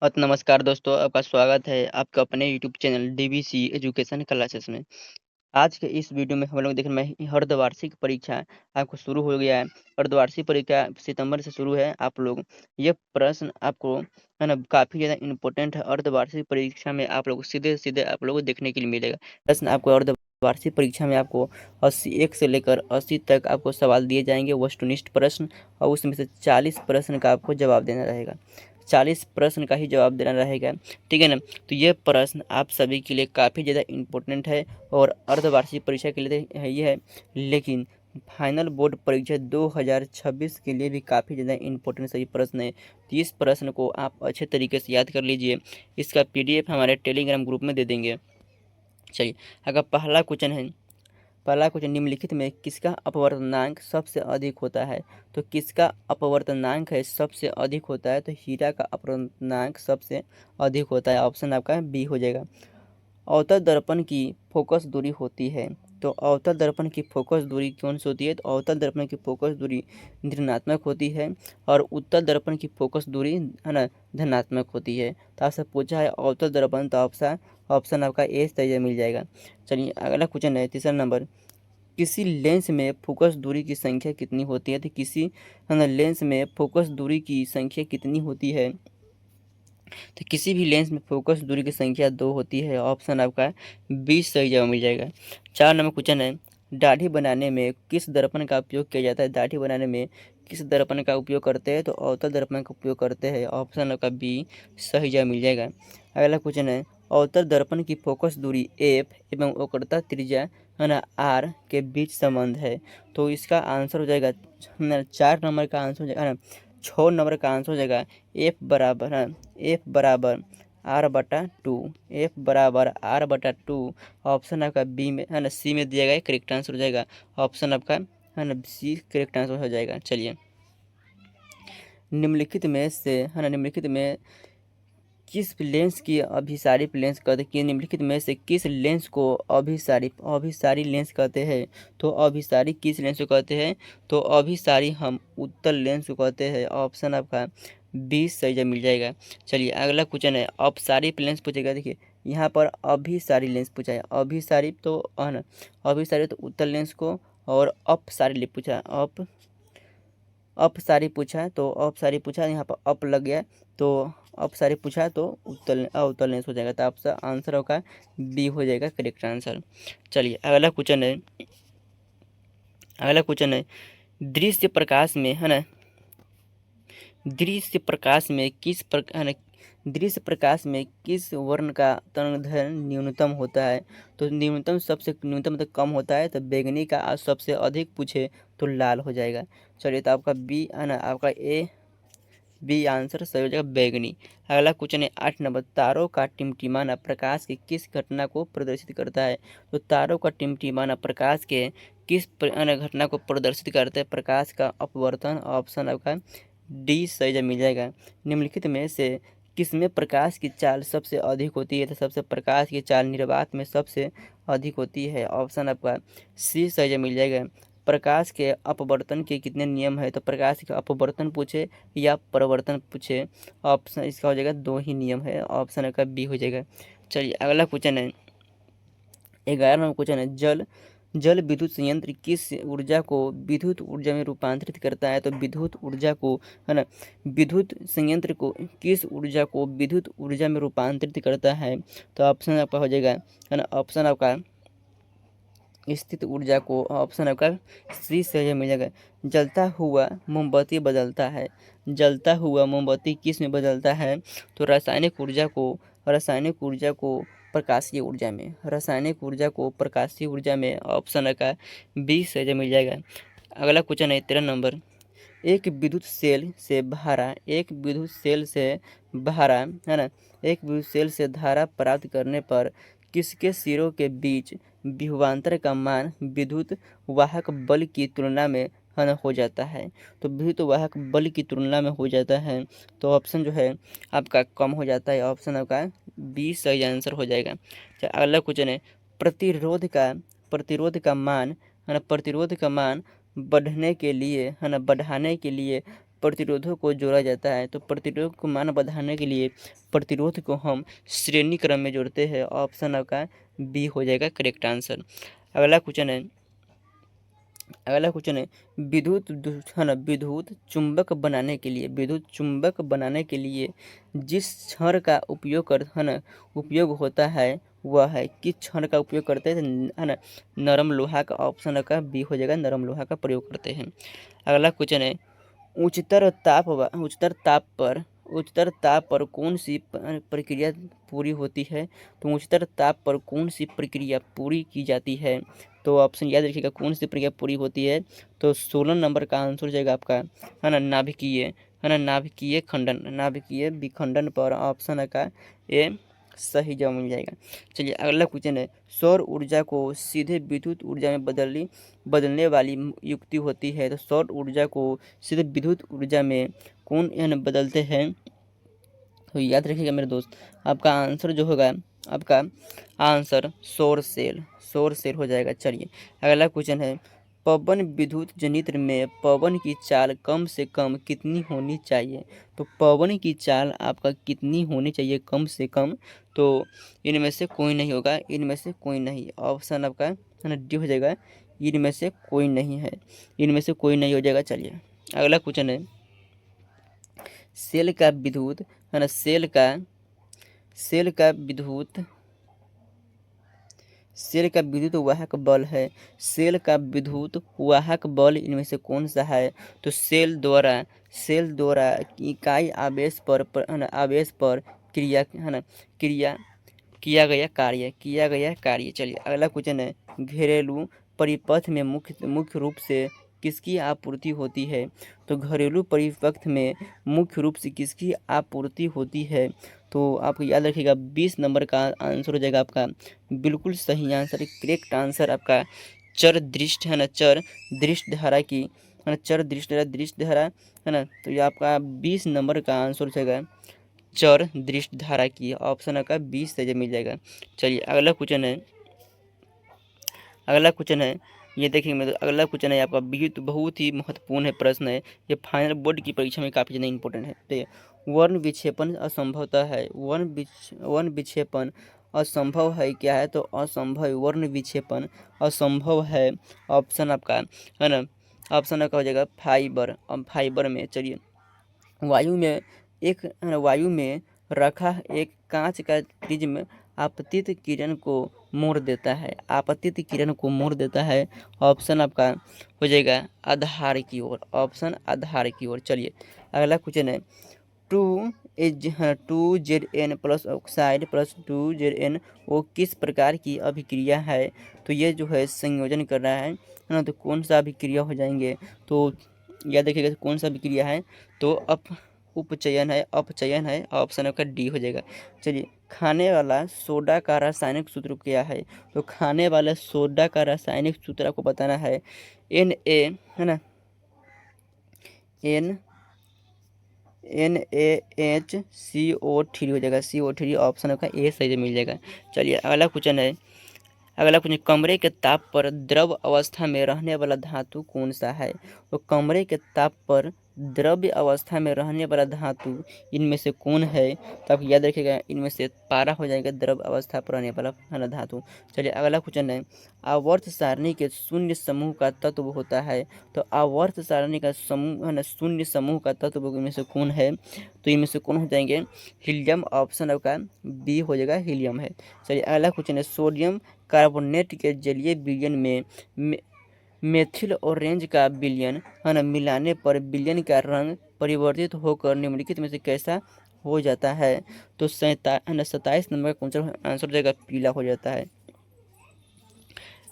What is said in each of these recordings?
नमस्कार दोस्तों, आपका स्वागत है आपके अपने YouTube channel DVC education classes में। आज के इस वीडियो में हम लोग देख रहे हैं अर्धवार्षिक परीक्षा आपको शुरू हो गया है। अर्धवार्षिक परीक्षा सितंबर से शुरू है। आप लोग ये प्रश्न आपको है ना काफ़ी ज़्यादा इम्पोर्टेंट है। अर्धवार्षिक परीक्षा में आप लोग सीधे-सीधे आप लोगों को देखने के लिए मिलेगा। प्रश्न आपको अर्धवार्षिक परीक्षा में आपको 1 से लेकर 80 तक आपको सवाल दिए जाएंगे, वस्तुनिष्ठ प्रश्न, और उसमें से 40 प्रश्न का आपको जवाब देना रहेगा। 40 प्रश्न का ही जवाब देना रहेगा, ठीक है ना। तो ये प्रश्न आप सभी के लिए काफ़ी ज़्यादा इम्पोर्टेंट है और अर्धवार्षिक परीक्षा के लिए तो है ही है, लेकिन फाइनल बोर्ड परीक्षा 2026 के लिए भी काफ़ी ज़्यादा इम्पोर्टेंट सही प्रश्न है। तो इस प्रश्न को आप अच्छे तरीके से याद कर लीजिए। इसका पीडीएफ हमारे टेलीग्राम ग्रुप में दे देंगे। चलिए, अगर पहला क्वेश्चन, निम्नलिखित में किसका अपवर्तनांक सबसे अधिक होता है? तो किसका अपवर्तनांक है सबसे अधिक होता है? तो हीरा का अपवर्तनांक सबसे अधिक होता है। ऑप्शन आपका बी हो जाएगा। अवतल दर्पण की फोकस दूरी होती है, तो अवतल दर्पण की फोकस दूरी कौन सी होती है? तो अवतल दर्पण की फोकस दूरी ऋणात्मक होती है और उत्तल दर्पण की फोकस दूरी है ना धनात्मक होती है। तो आपसे पूछा है अवतल दर्पण, तो ऑप्शन आपका ए सही मिल जाएगा। चलिए, अगला क्वेश्चन है तीसरा नंबर। किसी लेंस में फोकस दूरी की संख्या कितनी होती है? तो किसी है ना लेंस में फोकस दूरी की संख्या कितनी होती है? तो किसी भी लेंस में फोकस दूरी की संख्या 2 होती है। ऑप्शन आपका 20 सही जवाब मिल जाएगा। 4 नंबर क्वेश्चन है, दाढ़ी बनाने में किस दर्पण का उपयोग किया जाता है? दाढ़ी बनाने में किस दर्पण का उपयोग करते हैं? तो अवतल दर्पण का उपयोग करते हैं। ऑप्शन आपका बी सही जवाब मिल जाएगा। अगला क्वेश्चन है, अवतल दर्पण की फोकस दूरी एफ एवं वक्रता त्रिज्या है ना आर के बीच संबंध है। तो इसका आंसर हो जाएगा 4 नंबर का आंसर हो जाएगा ना, 6 नंबर का आंसर हो जाएगा एफ बराबर है F/R/2। F/R/2 ऑप्शन आपका बी में है ना, सी में दिया गया करेक्ट आंसर हो जाएगा। ऑप्शन आपका है ना सी करेक्ट आंसर हो जाएगा। चलिए, निम्नलिखित में किस लेंस की अभिसारित लेंस कहते हैं? कि निम्नलिखित में से किस लेंस को अभिसारी लेंस कहते हैं? तो अभिसारी किस लेंस को कहते हैं? तो अभिसारी हम उत्तल लेंस को कहते हैं। ऑप्शन आपका 20 सही जवाब मिल जाएगा। चलिए, अगला क्वेश्चन है, अपसारी लेंस पूछेगा। देखिए, यहाँ पर अभिसारी लेंस पूछा है। अभिसारी तो है ना, अभिसारी तो उत्तल लेंस को, और अपसारी ले पूछा अपसारी पूछा, तो अपसारी पूछा, यहाँ पर अप लग गया, तो अपसारी पूछा तो अवतल लेंस हो जाएगा। तो आपका आंसर होगा बी हो जाएगा करेक्ट आंसर। चलिए, अगला क्वेश्चन है, दृश्य प्रकाश में है ना, दृश्य प्रकाश में दृश्य प्रकाश में किस वर्ण का तरंगदैर्घ्य न्यूनतम होता है? तो न्यूनतम सबसे न्यूनतम मतलब कम होता है, तो बैगनी का सबसे अधिक पूछे तो लाल हो जाएगा। चलिए, तो आपका बी है ना, आपका ए बी आंसर सही हो जाएगा बैगनी। अगला क्वेश्चन है 8 नंबर, तारों का टिमटिमाना प्रकाश की किस घटना को प्रदर्शित करता है? तो तारों का टिमटिमाना प्रकाश के किस घटना को प्रदर्शित करता है? प्रकाश का अपवर्तन। ऑप्शन आपका डी सही जवाब मिल जाएगा। निम्नलिखित में से किसमें प्रकाश की चाल सबसे अधिक होती है? तो सबसे प्रकाश की चाल निर्वात में सबसे अधिक होती है। ऑप्शन आपका सी सही जवाब मिल जाएगा। प्रकाश के अपवर्तन के कितने नियम है? तो प्रकाश के अपवर्तन पूछे या परिवर्तन पूछे, ऑप्शन इसका हो जाएगा 2 ही नियम है। ऑप्शन का बी हो जाएगा। चलिए, अगला क्वेश्चन है 11 नंबर क्वेश्चन है, जल विद्युत संयंत्र किस ऊर्जा को विद्युत ऊर्जा में रूपांतरित करता है? तो विद्युत ऊर्जा को है ना, विद्युत संयंत्र को किस ऊर्जा को विद्युत ऊर्जा में रूपांतरित करता है? तो ऑप्शन आपका हो जाएगा है ना, ऑप्शन आपका स्थित ऊर्जा को। ऑप्शन आपका सी सही मिल जाएगा। जलता हुआ मोमबत्ती किस में बदलता है? तो रासायनिक ऊर्जा को प्रकाशीय ऊर्जा में। ऑप्शन का बी सही मिल जाएगा। अगला क्वेश्चन है 13 नंबर, एक विद्युत सेल से धारा प्राप्त करने पर किसके सिरों के बीच विभवांतर का मान विद्युत वाहक बल की तुलना में है ना हो जाता है? तो विद्युत वाहक बल की तुलना में हो जाता है, तो ऑप्शन जो है आपका कम हो जाता है। ऑप्शन आपका बी सही आंसर हो जाएगा। अच्छा, अगला क्वेश्चन है, प्रतिरोध का मान बढ़ाने के लिए प्रतिरोधों को जोड़ा जाता है। तो प्रतिरोध को मान बढ़ाने के लिए प्रतिरोध को हम श्रेणी क्रम में जोड़ते हैं। ऑप्शन आपका बी हो जाएगा करेक्ट आंसर। अगला क्वेश्चन है विद्युत है ना विद्युत चुंबक बनाने के लिए जिस क्षण का उपयोग होता है वह है किस क्षण का उपयोग करते हैं है ना नरम लोहा का। ऑप्शन का बी हो जाएगा नरम लोहा का प्रयोग करते हैं। अगला क्वेश्चन है उच्चतर ताप पर कौन सी प्रक्रिया पूरी होती है। तो उच्चतर ताप पर कौन सी प्रक्रिया पूरी की जाती है। तो ऑप्शन याद रखिएगा कौन सी प्रक्रिया पूरी होती है। तो 16 नंबर का आंसर हो जाएगा आपका है ना नाभिकीय विखंडन पर। ऑप्शन का ए सही जवाब मिल जाएगा। चलिए अगला क्वेश्चन है सौर ऊर्जा को सीधे विद्युत ऊर्जा में बदलने वाली युक्ति होती है। तो सौर ऊर्जा को सीधे विद्युत ऊर्जा में कौन बदलते हैं। तो याद रखिएगा मेरे दोस्त आपका आंसर जो होगा आपका आंसर सौर सेल हो जाएगा। चलिए अगला क्वेश्चन है पवन विद्युत जनित्र में पवन की चाल कम से कम कितनी होनी चाहिए। तो पवन की चाल आपका कितनी होनी चाहिए कम से कम। तो इनमें से कोई नहीं होगा ऑप्शन आपका है ना डी हो जाएगा इनमें से कोई नहीं हो जाएगा। चलिए अगला क्वेश्चन है सेल का विद्युत है ना सेल का विद्युत वाहक बल है। सेल का विद्युत वाहक बल इनमें से कौन सा है। तो सेल द्वारा इकाई आवेश पर किया गया कार्य। चलिए अगला क्वेश्चन है घरेलू परिपथ में मुख्य रूप से किसकी आपूर्ति होती है। तो घरेलू परिपथ में मुख्य रूप से किसकी आपूर्ति होती है। तो आपको याद रखिएगा 20 नंबर का आंसर हो जाएगा आपका बिल्कुल सही आंसर करेक्ट आंसर आपका चर दृष्ट धारा की है ना दृष्ट धारा है ना। तो ये आपका 20 नंबर का आंसर हो जाएगा चर दृष्ट धारा की। ऑप्शन का 20 से मिल जाएगा। चलिए अगला क्वेश्चन है ये देखिए मेरे अगला क्वेश्चन है आपका बहुत ही महत्वपूर्ण है प्रश्न है। ये फाइनल बोर्ड की परीक्षा में काफ़ी ज़्यादा इंपॉर्टेंट है। तो वर्ण विक्षेपण असंभवता है वर्ण विक्षेपण असंभव है क्या है। तो असंभव वर्ण विक्षेपण असंभव है। ऑप्शन आपका है ना ऑप्शन आपका हो जाएगा फाइबर में। चलिए वायु में रखा एक कांच का प्रिज्म आपतित किरण को मोड़ देता है। ऑप्शन आपका हो जाएगा आधार की ओर। चलिए अगला क्वेश्चन है 2Zn plus oxide plus 2Zn वो किस प्रकार की अभिक्रिया है। तो ये जो है संयोजन कर रहा है ना। तो कौन सा अभिक्रिया हो जाएंगे। तो याद रखिएगा कौन सा अभिक्रिया है। तो अपचयन है। ऑप्शन आपका डी हो जाएगा। चलिए खाने वाला सोडा का रासायनिक सूत्र क्या है। तो खाने वाला सोडा का रासायनिक सूत्र आपको बताना है Na है ना NaHCO3 हो जाएगा CO3। ऑप्शन आपका ए सही मिल जाएगा। चलिए अगला क्वेश्चन कमरे के ताप पर द्रव अवस्था में रहने वाला धातु कौन सा है। तो कमरे के ताप पर द्रव्य अवस्था में रहने वाला धातु इनमें से कौन है। तो आप याद रखिएगा इनमें से पारा हो जाएगा द्रव अवस्था पर रहने वाला है ना धातु। चलिए अगला क्वेश्चन है आवर्त सारणी के शून्य समूह का तत्व होता है। तो आवर्त सारणी का समूह है ना शून्य समूह का तत्व इनमें से कौन है। तो इनमें से कौन हो जाएंगे हीलियम। ऑप्शन आपका बी हो जाएगा हीलियम है। चलिए अगला क्वेश्चन है सोडियम कार्बोनेट के जलीय विलयन में मेथिल ऑरेंज का विलयन है ना मिलाने पर विलयन का रंग परिवर्तित होकर निम्नलिखित में से कैसा हो जाता है। तो 27 नंबर का क्वेश्चन आंसर हो जाएगा पीला हो जाता है।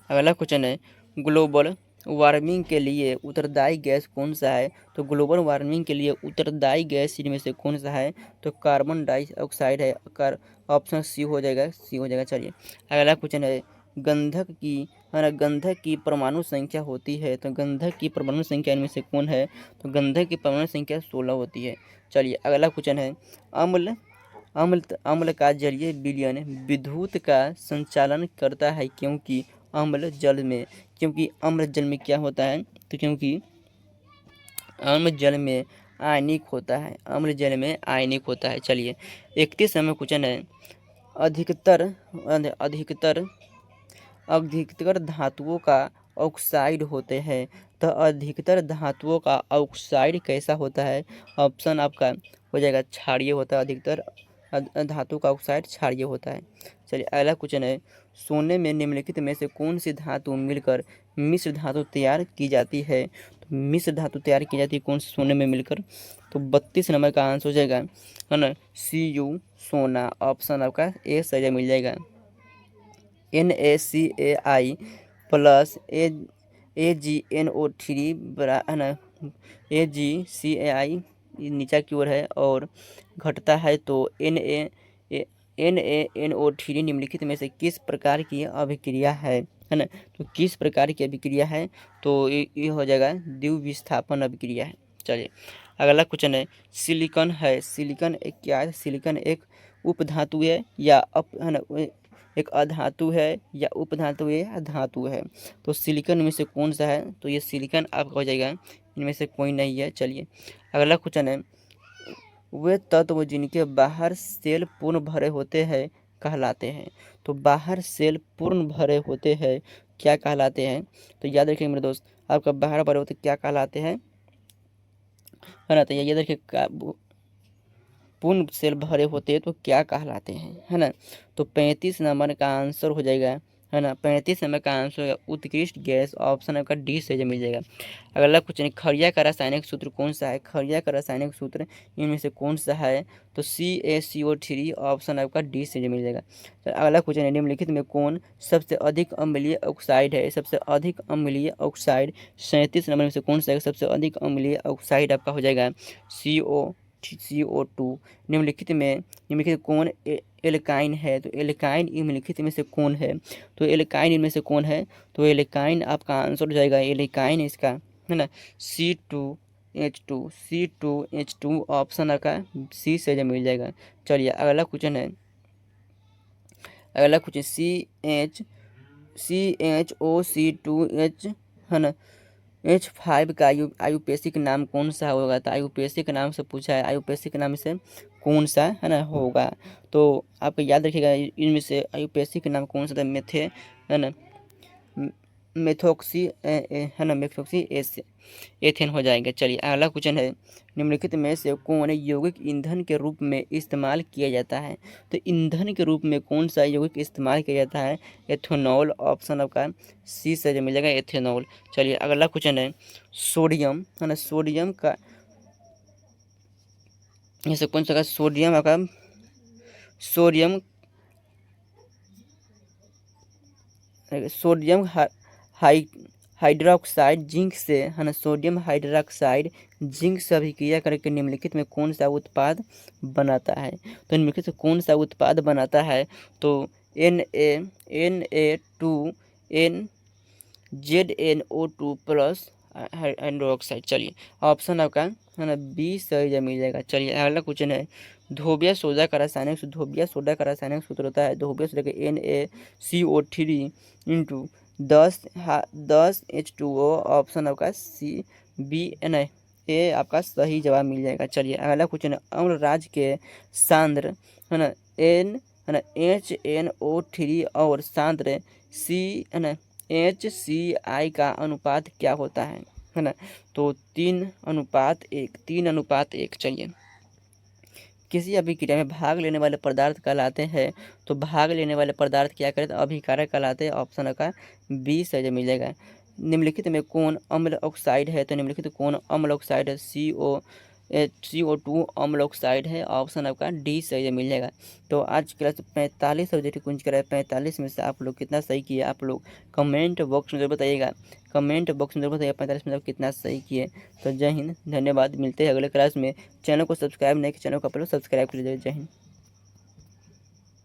अगला क्वेश्चन है ग्लोबल वार्मिंग के लिए उत्तरदायी गैस कौन सा है। तो ग्लोबल वार्मिंग के लिए उत्तरदायी गैस इनमें से कौन सा है। तो कार्बन डाइऑक्साइड है। ऑप्शन सी हो जाएगा चलिए अगला क्वेश्चन है गंधक की परमाणु संख्या होती है। तो गंधक की परमाणु संख्या इनमें से कौन है। तो गंधक की परमाणु संख्या 16 होती है। चलिए अगला क्वेश्चन है अम्ल का जलीय विलयन विद्युत का संचालन करता है क्योंकि अम्ल जल में क्या होता है। तो क्योंकि अम्ल जल में आयनिक होता है, अम्ल जल में आयनिक होता है। चलिए 31 नंबर क्वेश्चन है, अधिकतर अधिकतर अधिकतर धातुओं का ऑक्साइड होते हैं, तो अधिकतर धातुओं का ऑक्साइड कैसा होता है? ऑप्शन आपका हो जाएगा क्षारीय होता है, अधिकतर धातु का ऑक्साइड क्षारीय होता है। चलिए अगला क्वेश्चन है, सोने में निम्नलिखित में से कौन सी धातु मिलकर मिश्र धातु तैयार की जाती है? तो मिश्र धातु तैयार की जाती है कौन से सोने में मिलकर? तो 32 नंबर का आंसर हो जाएगा, है ना, Cu सोना। ऑप्शन आपका ए सही मिल जाएगा। NaCl प्लस AgNO3 है ना, AgCl नीचा की ओर है और घटता है, तो NaNO3 निम्नलिखित में से किस प्रकार की अभिक्रिया है ना? तो किस प्रकार की अभिक्रिया है? तो ये हो जाएगा द्विविस्थापन अभिक्रिया है। चलिए अगला क्वेश्चन है, सिलिकॉन है, सिलिकॉन एक क्या है? सिलिकॉन एक उपधातु है या है ना, एक अधातु है या उपधातु है या धातु है? तो सिलिकॉन में से कौन सा है? तो ये सिलिकॉन आपका हो जाएगा, इनमें से कोई नहीं है। चलिए अगला क्वेश्चन है, वे तत्व जिनके बाहर सेल पूर्ण भरे होते हैं कहलाते हैं। तो बाहर सेल पूर्ण भरे होते हैं क्या कहलाते हैं? तो याद रखिए मेरे दोस्त, आपका बाहर भरे होते क्या कहलाते हैं, है ना? तो याद रखिए पूर्ण सेल भरे होते तो क्या कहलाते हैं, है ना? तो 35 नंबर का आंसर हो जाएगा, है ना, 35 नंबर का आंसर होगा उत्कृष्ट गैस। ऑप्शन आपका डी से जो मिल जाएगा। अगला क्वेश्चन, खड़िया का रासायनिक सूत्र कौन सा है? खड़िया का रासायनिक सूत्र इनमें से कौन सा है? तो CaCO3। ऑप्शन आपका डी से जो मिल जाएगा। तो अगला क्वेश्चन है, निम्नलिखित में कौन सबसे अधिक अम्लीय ऑक्साइड है? सबसे अधिक अम्लीय ऑक्साइड 37 नंबर में से कौन सा है? सबसे अधिक अम्लीय ऑक्साइड आपका हो जाएगा CO2। निम्नलिखित कौन एल्काइन है? तो एल्काइन निम्नलिखित में से कौन है? तो एल्काइन इनमें से कौन है? तो एल्काइन आपका आंसर हो जाएगा, एल्काइन इसका, है ना, C2H2। ऑप्शन आपका सी से जो मिल जाएगा। चलिए अगला क्वेश्चन है, CHOC2H, है ना, H5 का आयुपेसिक नाम कौन सा होगा? तो आयुपेसिक नाम से पूछा है, आयुपेसिक नाम से कौन सा, है ना, होगा? तो आपको याद रखिएगा इनमें से आयुपेसिक नाम कौन सा था? है ना, मेथोक्सी है ना, मेथोक्सी एथेन हो जाएगा। चलिए अगला क्वेश्चन है, निम्नलिखित में से कौन यौगिक ईंधन के रूप में इस्तेमाल किया जाता है? तो ईंधन के रूप में कौन सा यौगिक इस्तेमाल किया जाता है? एथेनॉल। ऑप्शन आपका सी से जो मिल जाएगा, एथेनॉल। चलिए अगला क्वेश्चन है, सोडियम, है ना, सोडियम का जैसे कौन सा? सोडियम आपका सोडियम हाइड्रोक्साइड जिंक से, है ना, सोडियम हाइड्रोक्साइड जिंक से अभिक्रिया करके निम्नलिखित में कौन सा उत्पाद बनाता है? तो निम्नलिखित से कौन सा उत्पाद बनाता है? तो ZnO2 प्लस हाइड्रोक्साइड। चलिए ऑप्शन आपका, है ना, बी सही मिल जाएगा। चलिए अगला क्वेश्चन है, धोबिया सोडा का रासायनिक सूत्र, धोबिया सोडा का रासायनिक सूत्र होता है, धोबिया सोडा का NaCO3 इंटू 10H2O। ऑप्शन आपका सी बी एन ए आपका सही जवाब मिल जाएगा। चलिए अगला क्वेश्चन है, अम्ल राज के सांद्र, है ना, है ना, HNO3 और सांद्र C, है ना, HCl का अनुपात क्या होता है ना? तो 3:1। चलिए किसी अभिक्रिया में भाग लेने वाले पदार्थ कहलाते हैं, तो भाग लेने वाले पदार्थ क्या कहते हैं? अभिकारक कहलाते हैं। ऑप्शन का बी सही मिल जाएगा। निम्नलिखित में कौन अम्ल ऑक्साइड है? तो निम्नलिखित कौन अम्ल ऑक्साइड है? CO2 अम्ल ऑक्साइड है। ऑप्शन आपका डी सही मिल जाएगा। तो आज क्लास 45 सब्जेक्ट कुंज कराए, 45 में से आप लोग कितना सही किए? आप लोग कमेंट बॉक्स में जरूर बताइएगा, कमेंट बॉक्स में जरूर बताइएगा 45 में आप कितना सही किए। तो जय हिंद, धन्यवाद, मिलते हैं अगले क्लास में। चैनल को सब्सक्राइब नहीं किया, चैनल को आप लोग सब्सक्राइब कर लीजिए। जय हिंद।